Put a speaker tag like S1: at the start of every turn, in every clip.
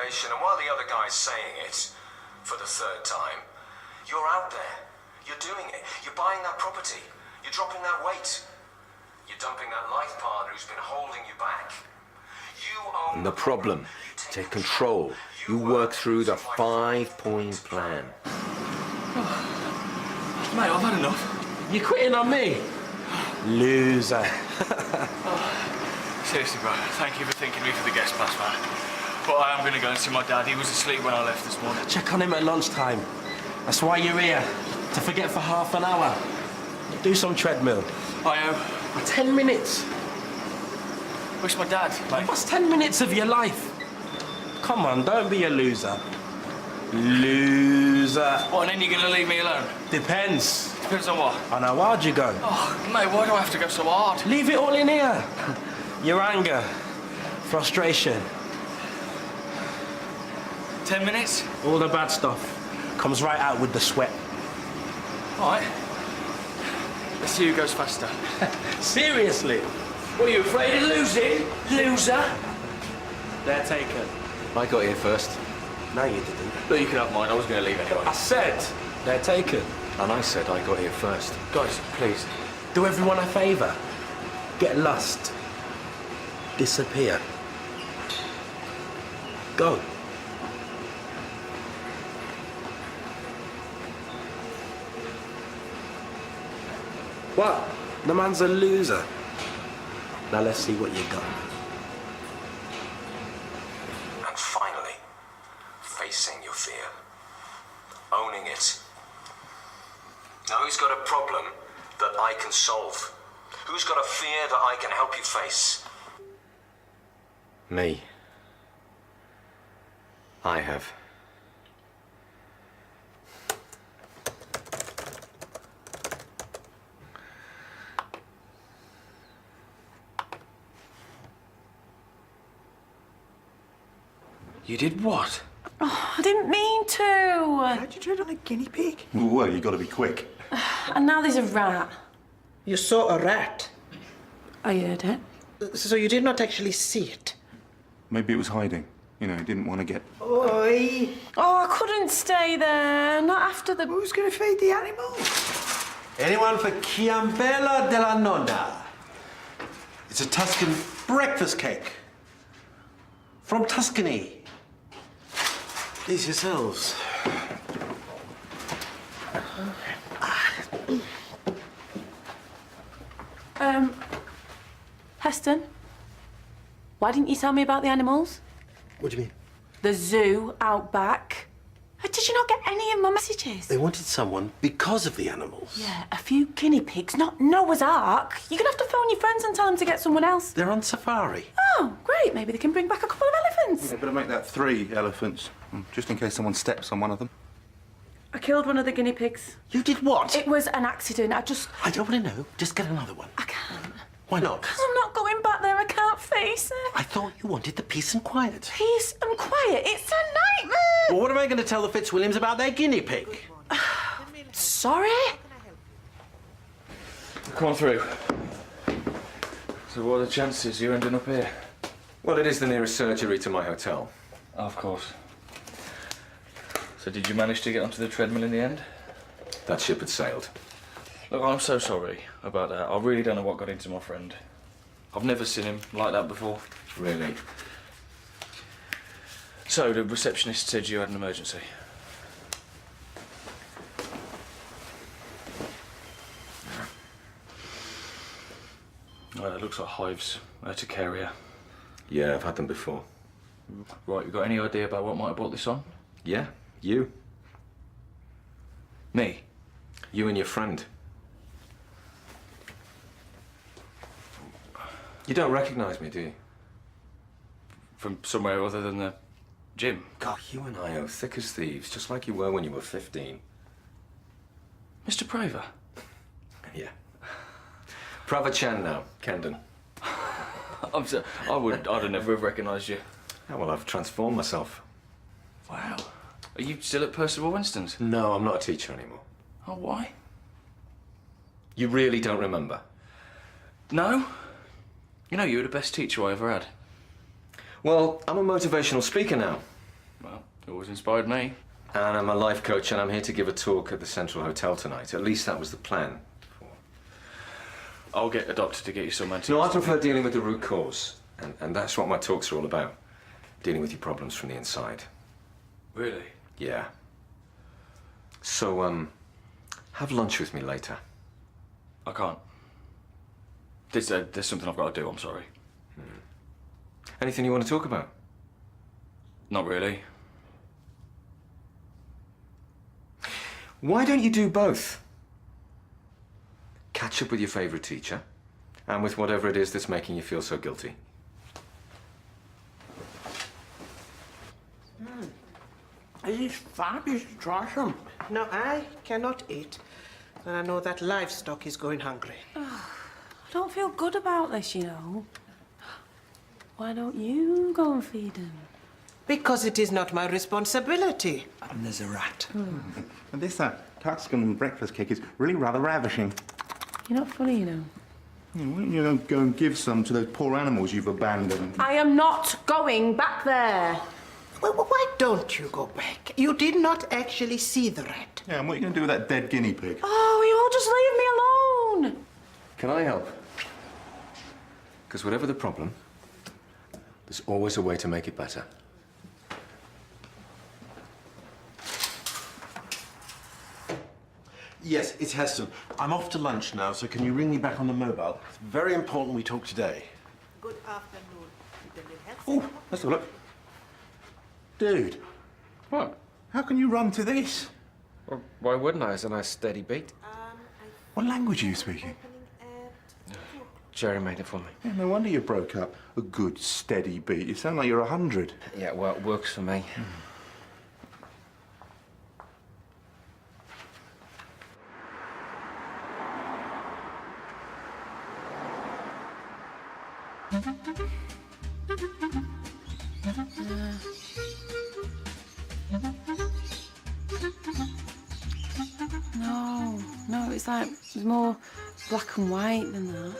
S1: information, and while the other guy's saying it, for the third time, you're out there. You're doing it. You're buying that property. You're dropping that weight. You're dumping that life partner who's been holding you back. You own
S2: And the problem, take control. You work through the 5-point plan.
S3: Mate, I've had enough.
S2: You're quitting on me? Loser.
S3: Seriously, bro, thank you for thinking me for the guest pass, man. But I am going to go and see my dad. He was asleep when I left this morning.
S4: Check on him at lunchtime. That's why you're here. To forget for half an hour. Do some treadmill.
S3: I owe.
S4: 10 minutes.
S3: Where's my dad, mate?
S4: What's 10 minutes of your life? Come on, don't be a loser. Loser.
S3: What, and then you're going to leave me alone?
S4: Depends.
S3: Depends on what?
S4: On how hard you go.
S3: Oh, mate, why do I have to go so hard?
S4: Leave it all in here. Your anger, frustration.
S3: 10 minutes?
S4: All the bad stuff comes right out with the sweat.
S3: All right. Let's see who goes faster.
S4: Seriously?
S3: What, are you afraid of losing? Loser?
S4: They're taken.
S2: I got here first.
S4: No, you didn't.
S3: Look, you can have mine. I was going to leave anyway.
S4: I said they're taken.
S2: And I said I got here first.
S3: Guys, please.
S4: Do everyone a favour. Get lost. Disappear. Go. What? The man's a loser. Now let's see what you got.
S1: And finally, facing your fear. Owning it. Now who's got a problem that I can solve? Who's got a fear that I can help you face?
S2: Me. I have.
S3: You did what?
S5: Oh, I didn't mean to.
S6: How'd you tread on a guinea pig?
S7: Well, you got to be quick.
S5: And now there's a rat.
S6: You saw a rat,
S5: I heard it.
S6: so you did not actually see it.
S7: Maybe it was hiding. You know, he didn't want to get...
S6: Oi!
S5: Oh, I couldn't stay there. Not after the...
S6: Who's going to feed the animals?
S8: Anyone for Chiambella della Nonna? It's a Tuscan breakfast cake. From Tuscany. Please yourselves.
S5: Heston, why didn't you tell me about the animals?
S8: What do you mean?
S5: The zoo out back. Did you not get any of my messages?
S8: They wanted someone because of the animals.
S5: Yeah, a few guinea pigs, not Noah's Ark. You're gonna have to phone your friends and tell them to get someone else.
S8: They're on safari.
S5: Oh, great. Maybe they can bring back a couple of elephants.
S7: They better make that 3 elephants, just in case someone steps on one of them.
S5: I killed one of the guinea pigs.
S8: You did what?
S5: It was an accident.
S8: I don't want to know. Just get another one.
S5: I can't.
S8: Why not?
S5: Because I'm not going back there. I can't face it.
S8: I thought you wanted the peace and quiet.
S5: Peace and quiet. It's a nightmare.
S8: Well, what am I going to tell the Fitzwilliams about their guinea pig?
S5: Sorry?
S3: Come on through. So what are the chances you're ending up here?
S2: Well, it is the nearest surgery to my hotel.
S3: Of course. So did you manage to get onto the treadmill in the end?
S2: That ship had sailed.
S3: Look, I'm so sorry about that. I really don't know what got into my friend. I've never seen him like that before.
S2: Really?
S3: So, the receptionist said you had an emergency. It looks like hives, urticaria.
S2: Yeah, I've had them before.
S3: Right, you got any idea about what might have brought this on?
S2: Yeah, you.
S3: Me?
S2: You and your friend. You don't recognise me, do you?
S3: From somewhere other than the gym?
S2: God, you and I are thick as thieves, just like you were when you were 15.
S3: Mr. Praver?
S2: Yeah. Pravachan now, Kendon.
S3: I'd have never have recognised you.
S2: Oh, well, I've transformed myself.
S3: Wow. Are you still at Percival Winston's?
S2: No, I'm not a teacher anymore.
S3: Oh, why?
S2: You really don't remember?
S3: No. You know, you were the best teacher I ever had.
S2: Well, I'm a motivational speaker now.
S3: Well, it always inspired me.
S1: And I'm a life coach, and I'm here to give a talk at the Central Hotel tonight. At least that was the plan.
S3: I'll get a doctor to get you some antibiotics.
S1: No, I prefer dealing with the root cause. And that's what my talks are all about. Dealing with your problems from the inside.
S3: Really?
S1: Yeah. So, have lunch with me later.
S3: I can't. There's something I've got to do, I'm sorry.
S1: Anything you want to talk about?
S3: Not really.
S1: Why don't you do both? Catch up with your favourite teacher, and with whatever it is that's making you feel so guilty.
S6: It is fabulous. Try some. No, I cannot eat. And I know that livestock is going hungry.
S5: I don't feel good about this, you know. Why don't you go and feed him?
S6: Because it is not my responsibility.
S8: And there's a rat.
S7: And this Tuscan breakfast cake is really rather ravishing.
S5: You're not funny, you know.
S7: Why don't you go and give some to those poor animals you've abandoned?
S5: I am not going back there.
S6: Well, why don't you go back? You did not actually see the rat.
S7: Yeah, and what are you going to do with that dead guinea pig?
S5: Oh, you all just leave me alone.
S1: Can I help? Because whatever the problem, there's always a way to make it better.
S8: Yes, it's Heston. I'm off to lunch now, so can you ring me back on the mobile? It's very important we talk today.
S6: Good afternoon.
S7: Oh, let's have a look. Dude,
S3: What?
S7: how can you run to this?
S2: Well, why wouldn't I? It's a nice steady beat.
S7: What language are you speaking?
S2: Jerry made it for me.
S7: Yeah, no wonder you broke up. A good, steady beat. You sound like you're 100.
S2: Yeah, well, it works for me.
S5: No, it's like it's more black and white than that.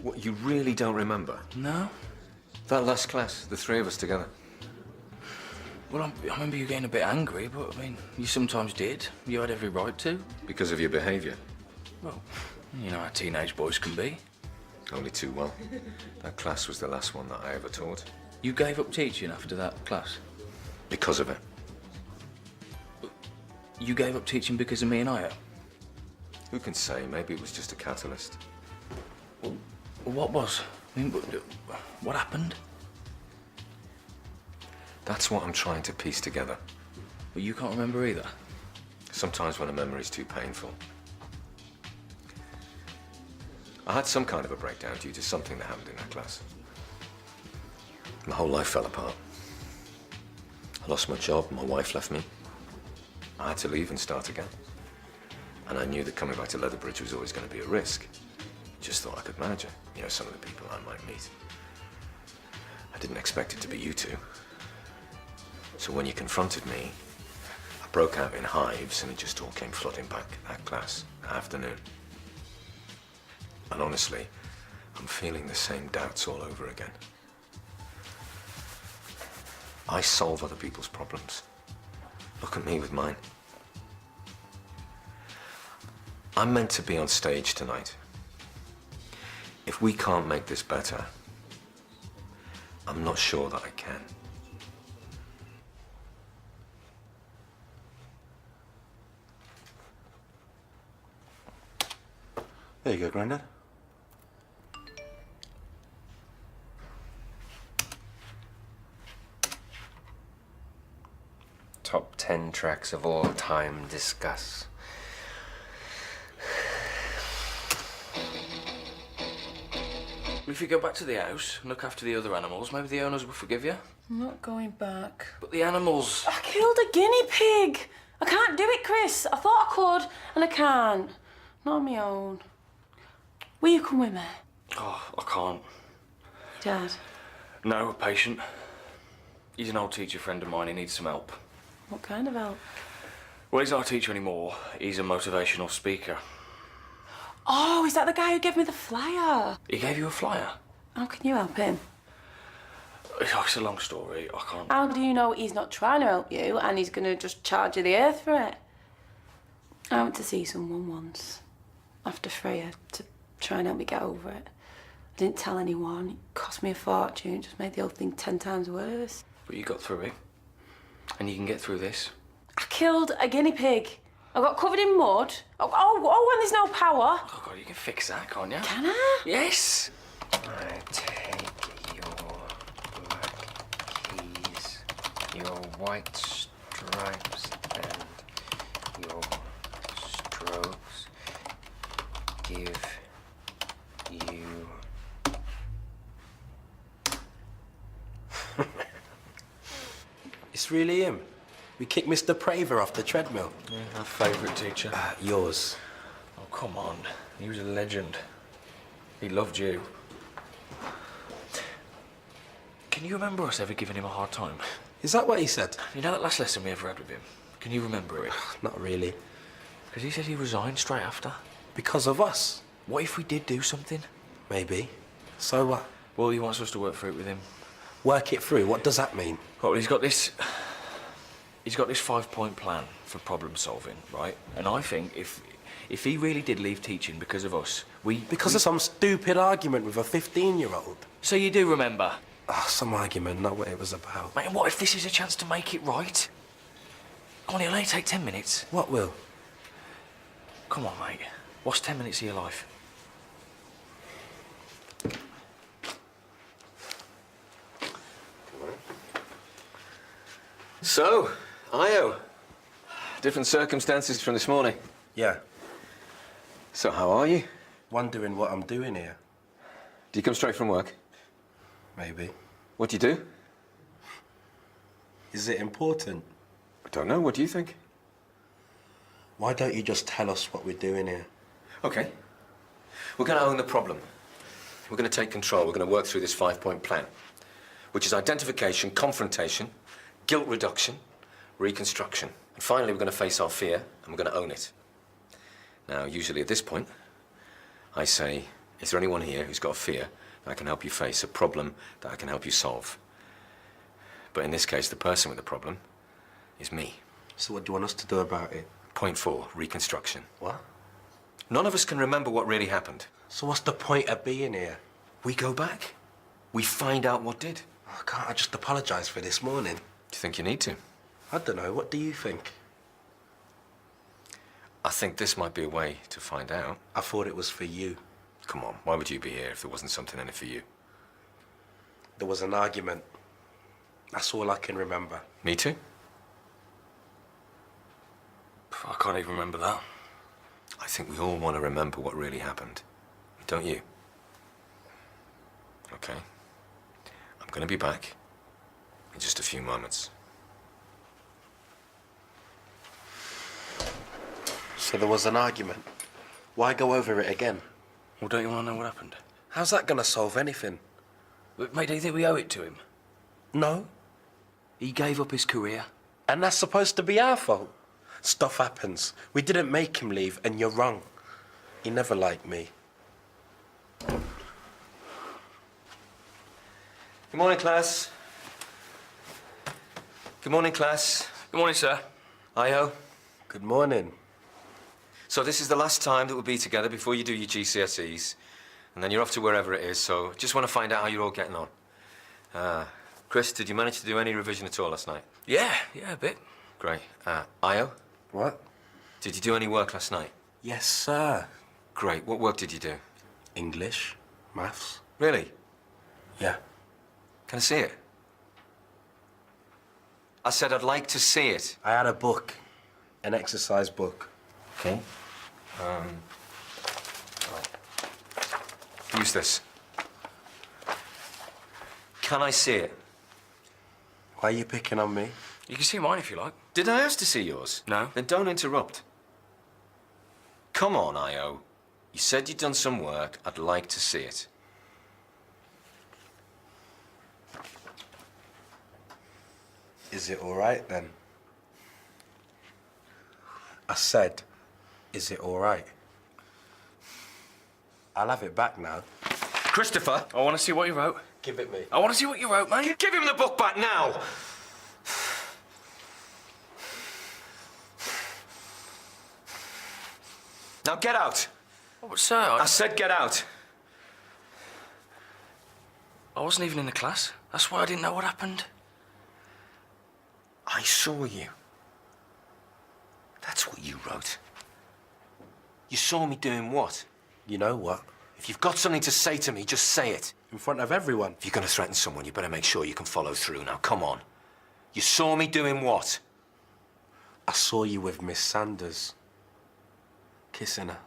S1: What, you really don't remember?
S3: No?
S1: That last class, the three of us together.
S3: Well, I remember you getting a bit angry, but I mean, you sometimes did. You had every right to.
S1: Because of your behaviour.
S3: Well, you know how teenage boys can be.
S1: Only too well. That class was the last one that I ever taught.
S3: You gave up teaching after that class?
S1: Because of it.
S3: You gave up teaching because of me and Aya?
S1: Who can say? Maybe it was just a catalyst.
S3: Well, what was? I mean, what happened?
S1: That's what I'm trying to piece together.
S3: Well, you can't remember either.
S1: Sometimes when a memory's too painful. I had some kind of a breakdown due to something that happened in that class. My whole life fell apart. I lost my job, my wife left me. I had to leave and start again. And I knew that coming back to Leatherbridge was always going to be a risk. Just thought I could manage it. You know, some of the people I might meet. I didn't expect it to be you two. So when you confronted me, I broke out in hives and it just all came flooding back, that class, that afternoon. And honestly, I'm feeling the same doubts all over again. I solve other people's problems. Look at me with mine. I'm meant to be on stage tonight. If we can't make this better, I'm not sure that I can.
S7: There you go, Grandad.
S2: Top 10 tracks of all time, discuss.
S3: If you go back to the house and look after the other animals, maybe the owners will forgive you.
S5: I'm not going back.
S3: But the animals...
S5: I killed a guinea pig. I can't do it, Chris. I thought I could, and I can't. Not on my own. Will you come with me?
S3: Oh, I can't.
S5: Dad.
S3: No, a patient. He's an old teacher friend of mine. He needs some help.
S5: What kind of help?
S3: Well, he's not a teacher anymore. He's a motivational speaker.
S5: Oh, is that the guy who gave me the flyer?
S3: He gave you a flyer?
S5: How can you help him?
S3: Oh, it's a long story. I can't...
S5: How do you know he's not trying to help you and he's going to just charge you the earth for it? I went to see someone once, after Freya, to try and help me get over it. I didn't tell anyone. It cost me a fortune. It just made the whole thing 10 times worse.
S3: But you got through it. And you can get through this.
S5: I killed a guinea pig. I got covered in mud. Oh, and there's no power.
S3: Oh, God, you can fix that, can't you?
S5: Can I?
S3: Yes.
S9: I take your black keys, your white stripes, and your strokes. Give you...
S4: It's really him. We kicked Mr. Praver off the treadmill.
S3: Yeah, our favourite teacher.
S4: Yours.
S3: Oh, come on. He was a legend. He loved you. Can you remember us ever giving him a hard time?
S4: Is that what he said?
S3: You know that last lesson we ever had with him? Can you remember it?
S4: Not really.
S3: Because he said he resigned straight after.
S4: Because of us?
S3: What if we did do something?
S4: Maybe. So what?
S3: Well, he wants us to work through it with him.
S4: Work it through? What does that mean?
S3: Well, he's got this 5-point plan for problem solving, right? And I think if he really did leave teaching because of us,
S4: Because of some stupid argument with a 15-year-old?
S3: So you do remember?
S4: Oh, some argument, not what it was about.
S3: Mate, what if this is a chance to make it right? Come on, it'll only take 10 minutes.
S4: What will?
S3: Come on, mate. What's 10 minutes of your life?
S2: So, Io. Different circumstances from this morning.
S4: Yeah.
S2: So how are you?
S4: Wondering what I'm doing here.
S2: Do you come straight from work?
S4: Maybe.
S2: What do you do?
S4: Is it important?
S2: I don't know. What do you think?
S4: Why don't you just tell us what we're doing here?
S2: Okay. We're going to own the problem. We're going to take control. We're going to work through this 5-point plan, which is identification, confrontation, guilt reduction, reconstruction. And finally, we're going to face our fear, and we're going to own it. Now, usually at this point, I say, is there anyone here who's got a fear that I can help you face, a problem that I can help you solve? But in this case, the person with the problem is me.
S4: So what do you want us to do about it?
S2: Point 4, reconstruction.
S4: What?
S2: None of us can remember what really happened.
S4: So what's the point of being here?
S2: We go back. We find out what did.
S4: Oh, can't I just apologise for this morning?
S2: Do you think you need to?
S4: I don't know. What do you think?
S2: I think this might be a way to find out.
S4: I thought it was for you.
S2: Come on, why would you be here if there wasn't something in it for you?
S4: There was an argument. That's all I can remember.
S2: Me too?
S3: I can't even remember that.
S2: I think we all want to remember what really happened. Don't you? Okay. I'm going to be back in just a few moments.
S4: So there was an argument. Why go over it again?
S3: Well, don't you want to know what happened?
S4: How's that going to solve anything?
S3: But, mate, do you think we owe it to him?
S4: No.
S3: He gave up his career.
S4: And that's supposed to be our fault. Stuff happens. We didn't make him leave, and you're wrong. He never liked me.
S2: Good morning, class. Good morning, class.
S3: Good morning, sir.
S2: Io.
S4: Good morning.
S2: So this is the last time that we'll be together before you do your GCSEs. And then you're off to wherever it is, so just want to find out how you're all getting on. Chris, did you manage to do any revision at all last night?
S3: Yeah, a bit.
S2: Great. Io,
S4: What?
S2: did you do any work last night?
S4: Yes, sir.
S2: Great. What work did you do?
S4: English, maths.
S2: Really?
S4: Yeah.
S2: Can I see it? I said I'd like to see it.
S4: I had a book, an exercise book.
S2: Okay. Use this. Can I see it?
S4: Why are you picking on me?
S3: You can see mine if you like.
S2: Did I ask to see yours?
S3: No.
S2: Then don't interrupt. Come on, Io. You said you'd done some work. I'd like to see it.
S4: Is it all right, then? I said, is it all right? I'll have it back now.
S2: Christopher!
S3: I want to see what you wrote.
S4: Give it me.
S3: I want to see what you wrote, mate.
S2: Give him the book back now! Now get out!
S3: Oh, sir,
S2: I said get out.
S3: I wasn't even in the class. That's why I didn't know what happened.
S2: I saw you. That's what you wrote. You saw me doing what?
S4: You know what?
S2: If you've got something to say to me, just say it.
S4: In front of everyone.
S2: If you're going to threaten someone, you better make sure you can follow through. Now, come on. You saw me doing what?
S4: I saw you with Miss Sanders. Kissing her.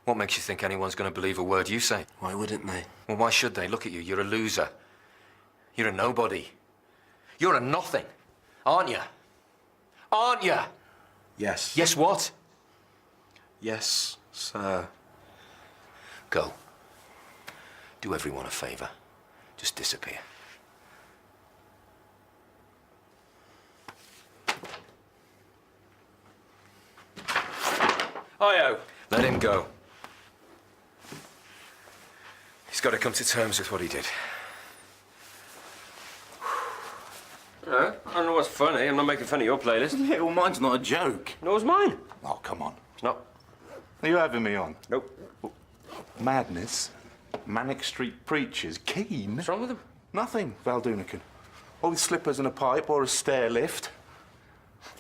S2: What makes you think anyone's going to believe a word you say?
S4: Why wouldn't they?
S2: Well, why should they? Look at you. You're a loser. You're a nobody. You're a nothing. Aren't you? Aren't you?
S4: Yes.
S2: Yes, what?
S4: Yes, sir.
S2: Go. Do everyone a favour. Just disappear.
S3: Hiyo.
S2: Let him go. He's got to come to terms with what he did.
S10: I don't know what's funny. I'm not making fun of your playlist.
S7: Yeah, well, mine's not a joke.
S10: Nor's mine.
S7: Oh, come on.
S10: It's not.
S7: Are you having me on?
S10: Nope.
S7: Madness, Manic Street Preachers, Keen.
S10: What's wrong with him?
S7: Nothing, Valdunican. Or with slippers and a pipe or a stair lift.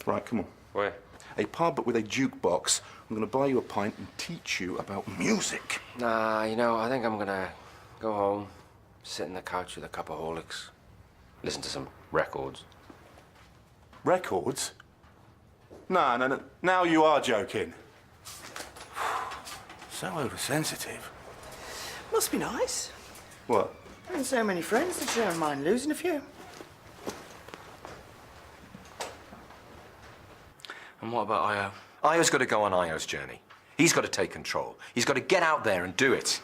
S7: Right, come on.
S10: Where?
S7: A pub with a jukebox. I'm going to buy you a pint and teach you about music.
S10: Nah, you know, I think I'm gonna go home, sit on the couch with a cup of Horlicks, listen to some records.
S7: Records? No. Now you are joking. So oversensitive.
S6: Must be nice.
S7: What?
S6: Having so many friends that you don't mind losing a few.
S3: And what about Io?
S2: Io's got to go on Io's journey. He's got to take control. He's got to get out there and do it.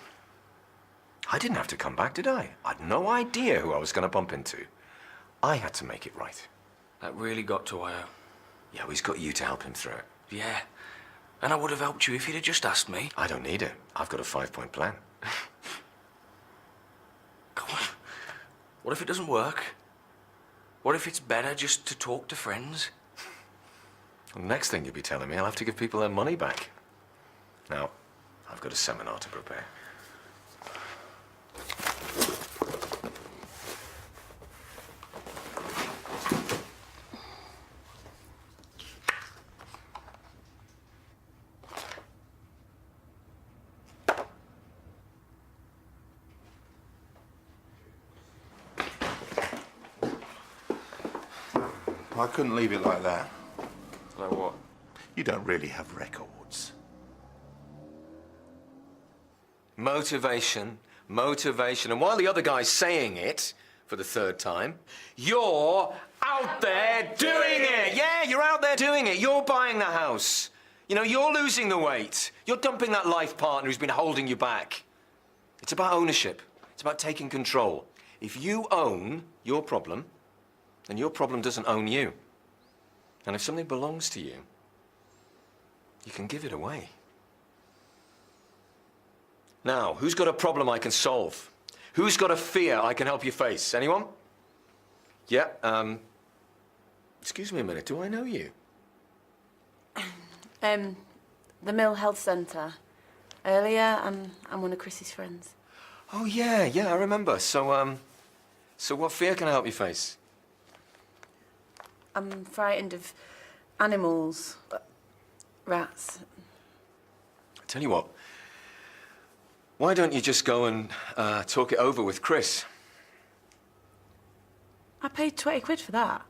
S2: I didn't have to come back, did I? I had no idea who I was going to bump into. I had to make it right.
S3: That really got to Io.
S2: Yeah, well, he's got you to help him through it.
S3: Yeah. And I would have helped you if you'd have just asked me.
S2: I don't need it. I've got a 5-point plan.
S3: Come on. What if it doesn't work? What if it's better just to talk to friends?
S2: Well, the next thing you'll be telling me, I'll have to give people their money back. Now, I've got a seminar to prepare.
S7: I couldn't leave it like that.
S10: Like what?
S7: You don't really have records.
S2: Motivation, motivation. And while the other guy's saying it for the third time, you're out there doing it. Yeah, you're out there doing it. You're buying the house. You know, you're losing the weight. You're dumping that life partner who's been holding you back. It's about ownership. It's about taking control. If you own your problem, then your problem doesn't own you. And if something belongs to you, you can give it away. Now, who's got a problem I can solve? Who's got a fear I can help you face? Anyone? Yeah, excuse me a minute, do I know you?
S5: The Mill Health Centre. Earlier, I'm one of Chris's friends.
S2: Oh, yeah, I remember. So what fear can I help you face?
S5: I'm frightened of animals, rats.
S2: I tell you what, why don't you just go and talk it over with Chris?
S5: I paid 20 quid for that.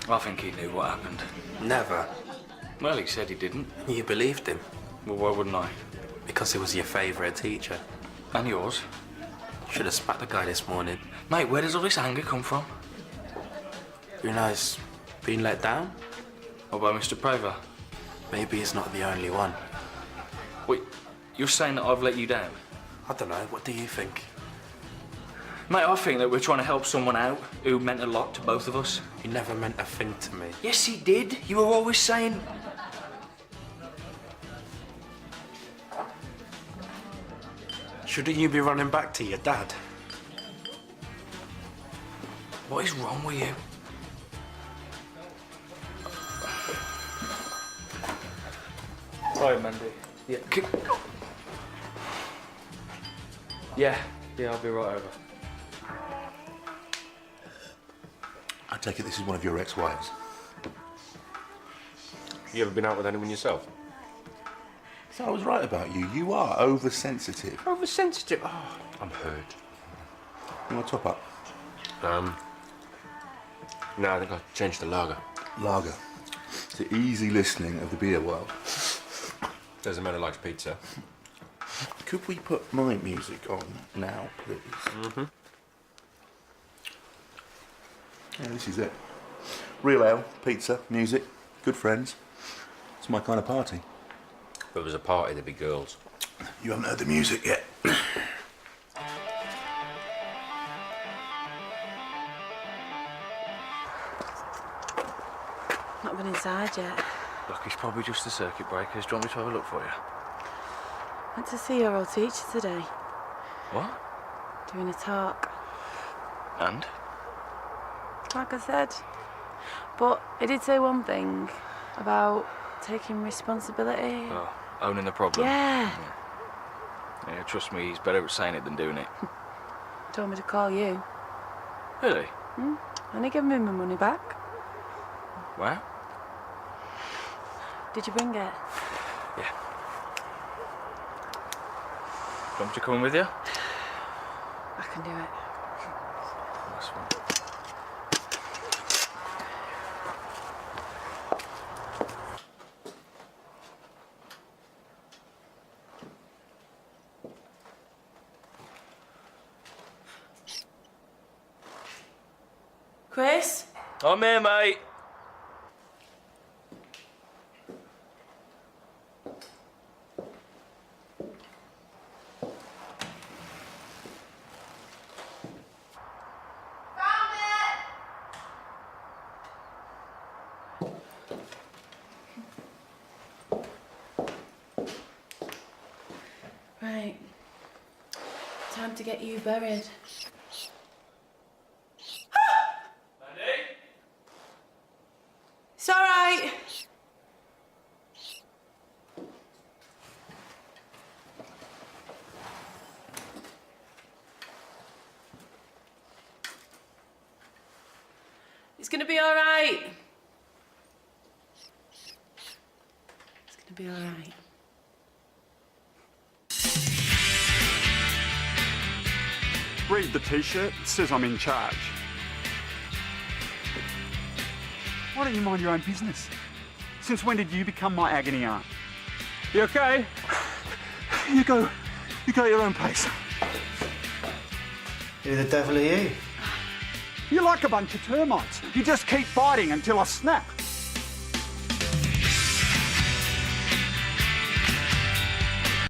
S3: I think he knew what happened.
S4: Never.
S3: Well, he said he didn't.
S4: You believed him.
S3: Well, why wouldn't I?
S4: Because he was your favourite teacher.
S3: And yours?
S4: Should have spat the guy this morning.
S3: Mate, where does all this anger come from?
S4: Realise being let down?
S3: What about Mr. Praver?
S4: Maybe he's not the only one.
S3: Wait, you're saying that I've let you down?
S4: I don't know. What do you think?
S3: Mate, I think that we're trying to help someone out who meant a lot to both of us.
S4: You never meant a thing to me.
S3: Yes, he did. You were always saying,
S4: Shouldn't you be running back to your dad?
S3: What is wrong with you? Right, Mandy. Yeah. Yeah, I'll be right over.
S7: I take it this is one of your ex-wives.
S10: You ever been out with anyone yourself?
S7: So I was right about you. You are oversensitive.
S10: Oversensitive? Oh, I'm hurt.
S7: You want to top up?
S10: No, I think I'll change the lager.
S7: Lager. It's the easy listening of the beer world.
S10: There's a man who likes pizza.
S7: Could we put my music on now, please?
S10: Mm-hmm.
S7: Yeah, this is it. Real ale, pizza, music, good friends. It's my kind of party.
S10: If it was a party, there'd be girls.
S7: You haven't heard the music yet.
S5: Not been inside yet.
S3: Look, it's probably just the circuit breakers. Do you want me to have a look for you?
S5: Went to see your old teacher today.
S3: What?
S5: Doing a talk.
S3: And?
S5: Like I said. But he did say one thing about taking responsibility.
S3: Oh, owning the problem.
S5: Yeah.
S3: Yeah, trust me, he's better at saying it than doing it.
S5: Told me to call you.
S3: Really?
S5: And he gave me my money back.
S3: Wow.
S5: Did you bring it?
S3: Yeah. Do you want me to come in with you?
S5: I can do it.
S3: That's fine.
S5: Chris?
S3: I'm here, mate.
S5: Right. Time to get you buried. It's all right. It's gonna be all right. It's gonna be all right.
S11: Read the t-shirt. It says I'm in charge. Why don't you mind your own business? Since when did you become my agony aunt? You okay?
S7: You go at your own pace.
S12: Who the devil are you?
S11: You're like a bunch of termites. You just keep biting until I snap.